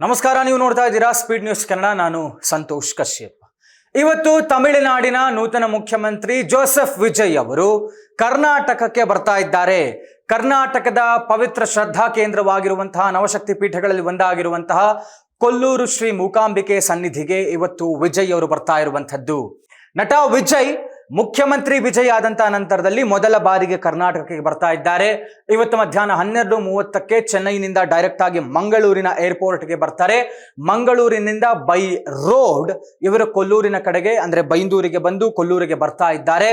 ನಮಸ್ಕಾರ, ನೀವು ನೋಡ್ತಾ ಇದ್ದೀರಾ ಸ್ಪೀಡ್ ನ್ಯೂಸ್ ಕನ್ನಡ. ನಾನು ಸಂತೋಷ್ ಕಶ್ಯಪ್. ಇವತ್ತು ತಮಿಳುನಾಡಿನ ನೂತನ ಮುಖ್ಯಮಂತ್ರಿ ಜೋಸೆಫ್ ವಿಜಯ್ ಅವರು ಕರ್ನಾಟಕಕ್ಕೆ ಬರ್ತಾ ಇದ್ದಾರೆ. ಕರ್ನಾಟಕದ ಪವಿತ್ರ ಶ್ರದ್ಧಾ ಕೇಂದ್ರವಾಗಿರುವಂತಹ ನವಶಕ್ತಿ ಪೀಠಗಳಲ್ಲಿ ಒಂದಾಗಿರುವಂತಹ ಕೊಲ್ಲೂರು ಶ್ರೀ ಮೂಕಾಂಬಿಕೆ ಸನ್ನಿಧಿಗೆ ಇವತ್ತು ವಿಜಯ್ ಅವರು ಬರ್ತಾ ಇರುವಂತದ್ದು. ನಟ ವಿಜಯ್ ಮುಖ್ಯಮಂತ್ರಿ ವಿಜಯ್ ಆದಂತಹ ನಂತರದಲ್ಲಿ ಮೊದಲ ಬಾರಿಗೆ ಕರ್ನಾಟಕಕ್ಕೆ ಬರ್ತಾ ಇದ್ದಾರೆ. ಇವತ್ತು ಮಧ್ಯಾಹ್ನ 12:30ಕ್ಕೆ ಚೆನ್ನೈನಿಂದ ಡೈರೆಕ್ಟ್ ಆಗಿ ಮಂಗಳೂರಿನ ಏರ್ಪೋರ್ಟ್ಗೆ ಬರ್ತಾರೆ. ಮಂಗಳೂರಿನಿಂದ ಬೈ ರೋಡ್ ಇವರು ಕೊಲ್ಲೂರಿನ ಕಡೆಗೆ ಅಂದ್ರೆ ಬೈಂದೂರಿಗೆ ಬಂದು ಕೊಲ್ಲೂರಿಗೆ ಬರ್ತಾ ಇದ್ದಾರೆ.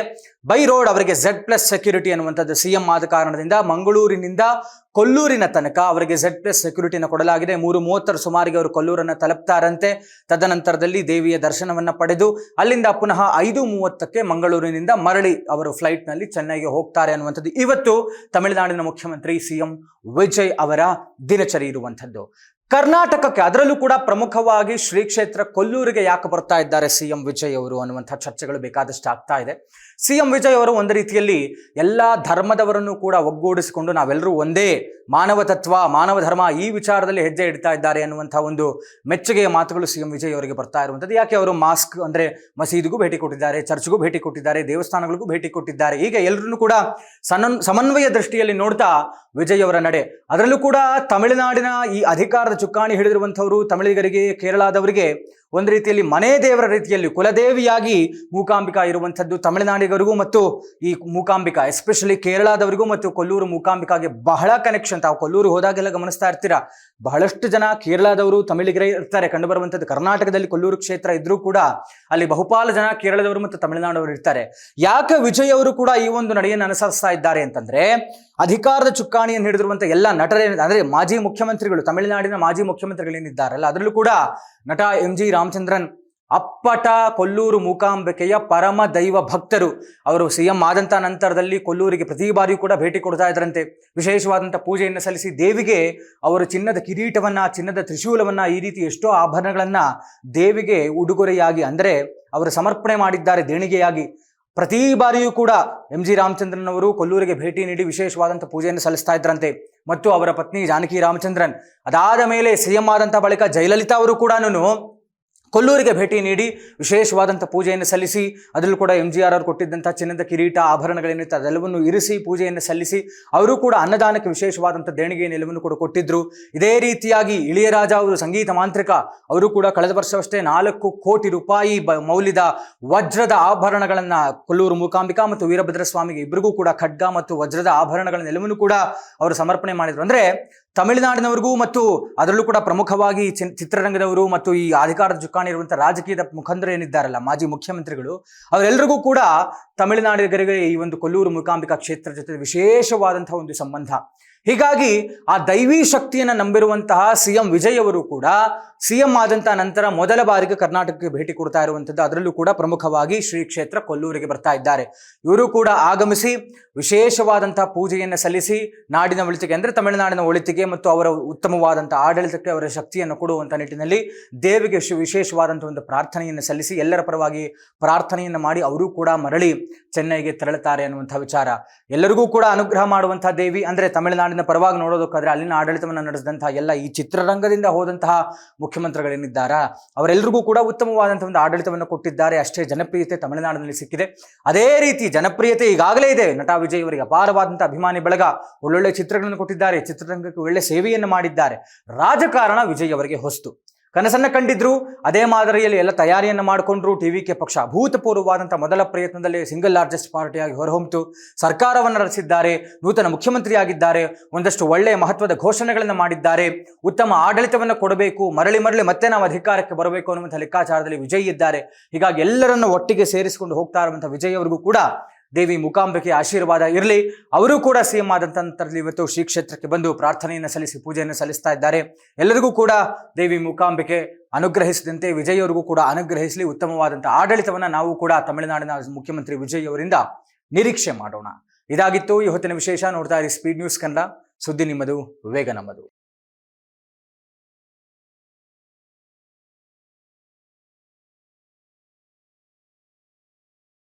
ಬೈ ರೋಡ್ ಅವರಿಗೆ Z+ ಸೆಕ್ಯೂರಿಟಿ ಅನ್ನುವಂಥದ್ದು CM ಆದ ಕಾರಣದಿಂದ ಮಂಗಳೂರಿನಿಂದ ಕೊಲ್ಲೂರಿನ ತನಕ ಅವರಿಗೆ Z+ ಸೆಕ್ಯೂರಿಟಿಯನ್ನು ಕೊಡಲಾಗಿದೆ. 3:30 ಸುಮಾರಿಗೆ ಅವರು ಕೊಲ್ಲೂರನ್ನು ತಲುಪ್ತಾರಂತೆ. ತದನಂತರದಲ್ಲಿ ದೇವಿಯ ದರ್ಶನವನ್ನ ಪಡೆದು ಅಲ್ಲಿಂದ ಪುನಃ 5:30ಕ್ಕೆ ಮಂಗಳೂರಿನಿಂದ ಮರಳಿ ಅವರು ಫ್ಲೈಟ್ನಲ್ಲಿ ಚೆನ್ನೈಗೆ ಹೋಗ್ತಾರೆ ಅನ್ನುವಂಥದ್ದು ಇವತ್ತು ತಮಿಳುನಾಡಿನ ಮುಖ್ಯಮಂತ್ರಿ CM ವಿಜಯ್ ಅವರ ದಿನಚರಿ ಇರುವಂಥದ್ದು. ಕರ್ನಾಟಕಕ್ಕೆ ಅದರಲ್ಲೂ ಕೂಡ ಪ್ರಮುಖವಾಗಿ ಶ್ರೀ ಕ್ಷೇತ್ರ ಕೊಲ್ಲೂರಿಗೆ ಯಾಕೆ ಬರ್ತಾ ಇದ್ದಾರೆ CM ವಿಜಯ್ ಅವರು ಅನ್ನುವಂಥ ಚರ್ಚೆಗಳು ಬೇಕಾದಷ್ಟು ಆಗ್ತಾ ಇದೆ. CM ವಿಜಯ್ ಅವರು ಒಂದು ರೀತಿಯಲ್ಲಿ ಎಲ್ಲ ಧರ್ಮದವರನ್ನು ಕೂಡ ಒಗ್ಗೂಡಿಸಿಕೊಂಡು ನಾವೆಲ್ಲರೂ ಒಂದೇ, ಮಾನವ ತತ್ವ, ಮಾನವ ಧರ್ಮ ಈ ವಿಚಾರದಲ್ಲಿ ಹೆಜ್ಜೆ ಇಡ್ತಾ ಇದ್ದಾರೆ ಅನ್ನುವಂಥ ಒಂದು ಮೆಚ್ಚುಗೆಯ ಮಾತುಗಳು CM ವಿಜಯ್ ಅವರಿಗೆ ಬರ್ತಾ ಇರುವಂಥದ್ದು. ಯಾಕೆ ಅವರು ಮಾಸ್ಕ್ ಅಂದ್ರೆ ಮಸೀದಿಗೂ ಭೇಟಿ ಕೊಟ್ಟಿದ್ದಾರೆ, ಚರ್ಚ್ಗೂ ಭೇಟಿ ಕೊಟ್ಟಿದ್ದಾರೆ, ದೇವಸ್ಥಾನಗಳಿಗೂ ಭೇಟಿ ಕೊಟ್ಟಿದ್ದಾರೆ. ಈಗ ಎಲ್ಲರನ್ನೂ ಕೂಡ ಸಮನ್ವಯ ದೃಷ್ಟಿಯಲ್ಲಿ ನೋಡ್ತಾ ವಿಜಯ್ ಅವರ ನಡೆ, ಅದರಲ್ಲೂ ಕೂಡ ತಮಿಳುನಾಡಿನ ಈ ಅಧಿಕಾರದ ಚುಕ್ಕಾಣಿ ಹಿಡಿದಿರುವಂಥವರು ತಮಿಳಿಗರಿಗೆ, ಕೇರಳದವರಿಗೆ ಒಂದು ರೀತಿಯಲ್ಲಿ ಮನೆ ದೇವರ ರೀತಿಯಲ್ಲಿ ಕುಲದೇವಿಯಾಗಿ ಮೂಕಾಂಬಿಕಾ ಇರುವಂಥದ್ದು. ತಮಿಳುನಾಡಿಗರಿಗೂ ಮತ್ತು ಈ ಮೂಕಾಂಬಿಕಾ ಎಸ್ಪೆಷಲಿ ಕೇರಳದವರಿಗೂ ಮತ್ತು ಕೊಲ್ಲೂರು ಮೂಕಾಂಬಿಕಾಗೆ ಬಹಳ ಕನೆಕ್ಷನ್. ತಾವು ಕೊಲ್ಲೂರು ಹೋದಾಗೆಲ್ಲ ಗಮನಿಸ್ತಾ ಇರ್ತೀರಾ, ಬಹಳಷ್ಟು ಜನ ಕೇರಳದವರು ತಮಿಳಿಗರೇ ಇರ್ತಾರೆ ಕಂಡು ಬರುವಂಥದ್ದು. ಕರ್ನಾಟಕದಲ್ಲಿ ಕೊಲ್ಲೂರು ಕ್ಷೇತ್ರ ಇದ್ರೂ ಕೂಡ ಅಲ್ಲಿ ಬಹುಪಾಲು ಜನ ಕೇರಳದವರು ಮತ್ತು ತಮಿಳುನಾಡವರು ಇರ್ತಾರೆ. ಯಾಕೆ ವಿಜಯ್ ಅವರು ಕೂಡ ಈ ಒಂದು ನಡೆಯನ್ನು ಅನುಸರಿಸ್ತಾ ಇದ್ದಾರೆ ಅಂತಂದ್ರೆ, ಅಧಿಕಾರದ ಚುಕ್ಕಾಣಿಯನ್ನು ಹಿಡಿದಿರುವಂತಹ ಎಲ್ಲ ನಟರೇ ಅಂದ್ರೆ ಮಾಜಿ ಮುಖ್ಯಮಂತ್ರಿಗಳು, ತಮಿಳುನಾಡಿನ ಮಾಜಿ ಮುಖ್ಯಮಂತ್ರಿಗಳೇನಿದ್ದಾರಲ್ಲ ಅದರಲ್ಲೂ ಕೂಡ ನಟ MG ರಾಮಚಂದ್ರನ್ ಅಪ್ಪಟ ಕೊಲ್ಲೂರು ಮೂಕಾಂಬಿಕೆಯ ಪರಮ ದೈವ ಭಕ್ತರು. ಅವರು CM ಆದಂಥ ನಂತರದಲ್ಲಿ ಕೊಲ್ಲೂರಿಗೆ ಪ್ರತಿ ಬಾರಿಯೂ ಕೂಡ ಭೇಟಿ ಕೊಡ್ತಾ ಇದ್ರಂತೆ. ವಿಶೇಷವಾದಂಥ ಪೂಜೆಯನ್ನು ಸಲ್ಲಿಸಿ ದೇವಿಗೆ ಅವರು ಚಿನ್ನದ ಕಿರೀಟವನ್ನ, ಚಿನ್ನದ ತ್ರಿಶೂಲವನ್ನ, ಈ ರೀತಿ ಎಷ್ಟೋ ಆಭರಣಗಳನ್ನ ದೇವಿಗೆ ಉಡುಗೊರೆಯಾಗಿ ಅಂದರೆ ಅವರು ಸಮರ್ಪಣೆ ಮಾಡಿದ್ದಾರೆ ದೇಣಿಗೆಯಾಗಿ. ಪ್ರತಿ ಬಾರಿಯೂ ಕೂಡ MG ರಾಮಚಂದ್ರನ್ ಅವರು ಕೊಲ್ಲೂರಿಗೆ ಭೇಟಿ ನೀಡಿ ವಿಶೇಷವಾದಂಥ ಪೂಜೆಯನ್ನು ಸಲ್ಲಿಸ್ತಾ ಇದ್ರಂತೆ. ಮತ್ತು ಅವರ ಪತ್ನಿ ಜಾನಕಿ ರಾಮಚಂದ್ರನ್ ಅದಾದ ಮೇಲೆ CM ಆದಂಥ ಬಳಿಕ ಜಯಲಲಿತಾ ಅವರು ಕೂಡ ಕೊಲ್ಲೂರಿಗೆ ಭೇಟಿ ನೀಡಿ ವಿಶೇಷವಾದಂಥ ಪೂಜೆಯನ್ನು ಸಲ್ಲಿಸಿ, ಅದರಲ್ಲೂ ಕೂಡ MGR ಅವರು ಕೊಟ್ಟಿದ್ದಂಥ ಚಿನ್ನದ ಕಿರೀಟ, ಆಭರಣಗಳೇನಿತ್ತು ಅದೆಲ್ಲವನ್ನು ಇರಿಸಿ ಪೂಜೆಯನ್ನು ಸಲ್ಲಿಸಿ ಅವರು ಕೂಡ ಅನ್ನದಾನಕ್ಕೆ ವಿಶೇಷವಾದಂಥ ದೇಣಿಗೆಯನ್ನೆಲ್ಲವನ್ನು ಕೂಡ ಕೊಟ್ಟಿದ್ರು. ಇದೇ ರೀತಿಯಾಗಿ ಇಳಿಯರಾಜ ಅವರು ಸಂಗೀತ ಮಾಂತ್ರಿಕ, ಅವರು ಕೂಡ ಕಳೆದ ವರ್ಷವಷ್ಟೇ 4 ಕೋಟಿ ರೂಪಾಯಿ ಮೌಲ್ಯದ ವಜ್ರದ ಆಭರಣಗಳನ್ನು ಕೊಲ್ಲೂರು ಮೂಕಾಂಬಿಕಾ ಮತ್ತು ವೀರಭದ್ರ ಸ್ವಾಮಿಗೆ ಇಬ್ಬರಿಗೂ ಕೂಡ ಖಡ್ಗ ಮತ್ತು ವಜ್ರದ ಆಭರಣಗಳನ್ನೆಲ್ಲವನ್ನು ಕೂಡ ಅವರು ಸಮರ್ಪಣೆ ಮಾಡಿದ್ರು. ಅಂದ್ರೆ ತಮಿಳುನಾಡಿನವರಿಗೂ ಮತ್ತು ಅದರಲ್ಲೂ ಕೂಡ ಪ್ರಮುಖವಾಗಿ ಚಿತ್ರರಂಗದವರು ಮತ್ತು ಈ ಅಧಿಕಾರದ ಚುಕ್ಕಾಣಿ ಇರುವಂತಹ ರಾಜಕೀಯದ ಮುಖಂಡರು ಏನಿದ್ದಾರಲ್ಲ ಮಾಜಿ ಮುಖ್ಯಮಂತ್ರಿಗಳು, ಅವರೆಲ್ಲರಿಗೂ ಕೂಡ ತಮಿಳುನಾಡಿಗರಿಗೆ ಈ ಒಂದು ಕೊಲ್ಲೂರು ಮೂಕಾಂಬಿಕಾ ಕ್ಷೇತ್ರ ಜೊತೆ ವಿಶೇಷವಾದಂತಹ ಒಂದು ಸಂಬಂಧ. ಹೀಗಾಗಿ ಆ ದೈವಿ ಶಕ್ತಿಯನ್ನು ನಂಬಿರುವಂತಹ CM ವಿಜಯ್ ಅವರು ಕೂಡ CM ಆದಂಥ ನಂತರ ಮೊದಲ ಬಾರಿಗೆ ಕರ್ನಾಟಕಕ್ಕೆ ಭೇಟಿ ಕೊಡ್ತಾ ಇರುವಂಥದ್ದು. ಅದರಲ್ಲೂ ಕೂಡ ಪ್ರಮುಖವಾಗಿ ಶ್ರೀ ಕ್ಷೇತ್ರ ಕೊಲ್ಲೂರಿಗೆ ಬರ್ತಾ ಇದ್ದಾರೆ. ಇವರು ಕೂಡ ಆಗಮಿಸಿ ವಿಶೇಷವಾದಂತಹ ಪೂಜೆಯನ್ನು ಸಲ್ಲಿಸಿ ನಾಡಿನ ಒಳಿತಿಗೆ ಅಂದರೆ ತಮಿಳುನಾಡಿನ ಒಳಿತಿಗೆ ಮತ್ತು ಅವರ ಉತ್ತಮವಾದಂಥ ಆಡಳಿತಕ್ಕೆ ಅವರ ಶಕ್ತಿಯನ್ನು ಕೊಡುವಂಥ ನಿಟ್ಟಿನಲ್ಲಿ ದೇವಿಗೆ ವಿಶೇಷವಾದಂಥ ಒಂದು ಪ್ರಾರ್ಥನೆಯನ್ನು ಸಲ್ಲಿಸಿ ಎಲ್ಲರ ಪರವಾಗಿ ಪ್ರಾರ್ಥನೆಯನ್ನು ಮಾಡಿ ಅವರು ಕೂಡ ಮರಳಿ ಚೆನ್ನೈಗೆ ತೆರಳುತ್ತಾರೆ ಅನ್ನುವಂಥ ವಿಚಾರ. ಎಲ್ಲರಿಗೂ ಕೂಡ ಅನುಗ್ರಹ ಮಾಡುವಂತಹ ದೇವಿ ಅಂದರೆ ತಮಿಳುನಾಡಿನ ಪರವಾಗಿ ನೋಡೋದಕ್ಕಾದ್ರೆ ಅಲ್ಲಿನ ಆಡಳಿತವನ್ನು ನಡೆಸಿದಂತಹ ಎಲ್ಲ ಈ ಚಿತ್ರರಂಗದಿಂದ ಹೋದಂತಹ ಮುಖ್ಯಮಂತ್ರಿಗಳೇನಿದ್ದಾರಾ ಅವರೆಲ್ಲರಿಗೂ ಕೂಡ ಉತ್ತಮವಾದಂತಹ ಒಂದು ಆಡಳಿತವನ್ನು ಕೊಟ್ಟಿದ್ದಾರೆ. ಅಷ್ಟೇ ಜನಪ್ರಿಯತೆ ತಮಿಳುನಾಡಿನಲ್ಲಿ ಸಿಕ್ಕಿದೆ. ಅದೇ ರೀತಿ ಜನಪ್ರಿಯತೆ ಈಗಾಗಲೇ ಇದೆ. ನಟ ವಿಜಯ್ ಅವರಿಗೆ ಅಪಾರವಾದಂತಹ ಅಭಿಮಾನಿ ಬಳಗ, ಒಳ್ಳೊಳ್ಳೆ ಚಿತ್ರಗಳನ್ನು ಕೊಟ್ಟಿದ್ದಾರೆ, ಚಿತ್ರರಂಗಕ್ಕೆ ಒಳ್ಳೆ ಸೇವೆಯನ್ನು ಮಾಡಿದ್ದಾರೆ. ರಾಜಕಾರಣ ವಿಜಯ್ ಅವರಿಗೆ ಹೊಸ್ತು. ಕನಸನ್ನ ಕಂಡಿದ್ರು, ಅದೇ ಮಾದರಿಯಲ್ಲಿ ಎಲ್ಲ ತಯಾರಿಯನ್ನು ಮಾಡಿಕೊಂಡ್ರು. TVK ಪಕ್ಷ ಅಭೂತಪೂರ್ವವಾದಂಥ ಮೊದಲ ಪ್ರಯತ್ನದಲ್ಲಿ ಸಿಂಗಲ್ ಲಾರ್ಜೆಸ್ಟ್ ಪಾರ್ಟಿಯಾಗಿ ಹೊರಹೊಮ್ಮಿತು, ಸರ್ಕಾರವನ್ನು ರಚಿಸಿದ್ದಾರೆ, ನೂತನ ಮುಖ್ಯಮಂತ್ರಿಯಾಗಿದ್ದಾರೆ, ಒಂದಷ್ಟು ಒಳ್ಳೆಯ ಮಹತ್ವದ ಘೋಷಣೆಗಳನ್ನು ಮಾಡಿದ್ದಾರೆ, ಉತ್ತಮ ಆಡಳಿತವನ್ನು ಕೊಡಬೇಕು, ಮರಳಿ ಮತ್ತೆ ನಾವು ಅಧಿಕಾರಕ್ಕೆ ಬರಬೇಕು ಅನ್ನುವಂಥ ಲೆಕ್ಕಾಚಾರದಲ್ಲಿ ವಿಜಯ್ ಇದ್ದಾರೆ. ಹೀಗಾಗಿ ಎಲ್ಲರನ್ನು ಒಟ್ಟಿಗೆ ಸೇರಿಸಿಕೊಂಡು ಹೋಗ್ತಾ ಇರುವಂಥ ವಿಜಯ್ ಅವರಿಗೂ ಕೂಡ ದೇವಿ ಮೂಕಾಂಬಿಕೆ ಆಶೀರ್ವಾದ ಇರಲಿ. ಅವರು ಕೂಡ CM ಆದಂಥ ನಂತರದಲ್ಲಿ ಇವತ್ತು ಶ್ರೀ ಕ್ಷೇತ್ರಕ್ಕೆ ಬಂದು ಪ್ರಾರ್ಥನೆಯನ್ನು ಸಲ್ಲಿಸಿ ಪೂಜೆಯನ್ನು ಸಲ್ಲಿಸ್ತಾ ಇದ್ದಾರೆ. ಎಲ್ಲರಿಗೂ ಕೂಡ ದೇವಿ ಮೂಕಾಂಬಿಕೆ ಅನುಗ್ರಹಿಸಿದಂತೆ ವಿಜಯ್ ಅವರಿಗೂ ಕೂಡ ಅನುಗ್ರಹಿಸಲಿ. ಉತ್ತಮವಾದಂಥ ಆಡಳಿತವನ್ನು ನಾವು ಕೂಡ ತಮಿಳುನಾಡಿನ ಮುಖ್ಯಮಂತ್ರಿ ವಿಜಯ್ ಅವರಿಂದ ನಿರೀಕ್ಷೆ ಮಾಡೋಣ. ಇದಾಗಿತ್ತು ಈ ಹೊತ್ತಿನ ವಿಶೇಷ. ನೋಡ್ತಾ ಇರಿ ಸ್ಪೀಡ್ ನ್ಯೂಸ್ ಕನ್ನಡ, ಸುದ್ದಿ ನಿಮ್ಮದು, ವೇಗ ನಮ್ಮದು.